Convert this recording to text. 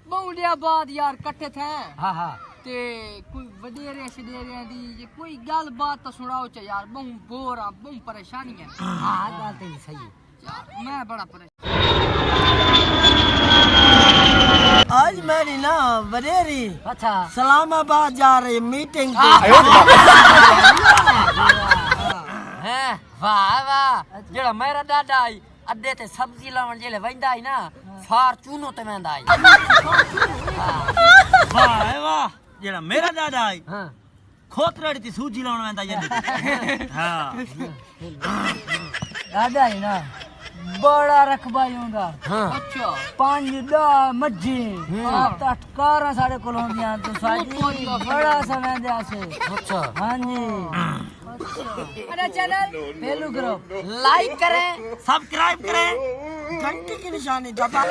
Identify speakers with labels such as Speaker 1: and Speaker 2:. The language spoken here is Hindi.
Speaker 1: बहुड़िया बाद यार कट्ठे थे।
Speaker 2: हाँ हाँ
Speaker 1: ते कोई वडेरे शडेरे दी जे कोई गल बात तो सुनाओ च यार। बहु बोर आ, बहु परेशानी है।
Speaker 2: हाँ गल तेरी सही है।
Speaker 1: यार मैं बड़ा परेशान।
Speaker 3: आज मेरी ना वडेरी
Speaker 2: अच्छा
Speaker 3: सलामाबाद जा रही मीटिंग पे।
Speaker 2: हैं वाह वाह जेड़ा मेरा दादा आई अड्डे ते सब्जी लावन जेले वेंदा आई ना फार्चूनो ते वेंदा आई।
Speaker 4: वाह वाह जेड़ा मेरा दादा आई
Speaker 2: हां
Speaker 4: खोतरड़ी ती सूजी लाउण वेंदा जंदी। हां
Speaker 3: दादा ही ना बड़ा रकबा होंदा।
Speaker 2: हां
Speaker 1: अच्छा
Speaker 3: 5-10 मज्जी 7-8 कारां साडे कोल होंदियां तो साडी बड़ा समय दे आसे।
Speaker 2: अच्छा
Speaker 3: हां जी
Speaker 1: अरे चैनल
Speaker 3: फेलू करो
Speaker 2: लाइक करें
Speaker 4: सब्सक्राइब करें
Speaker 3: घंटी की निशानी दबा।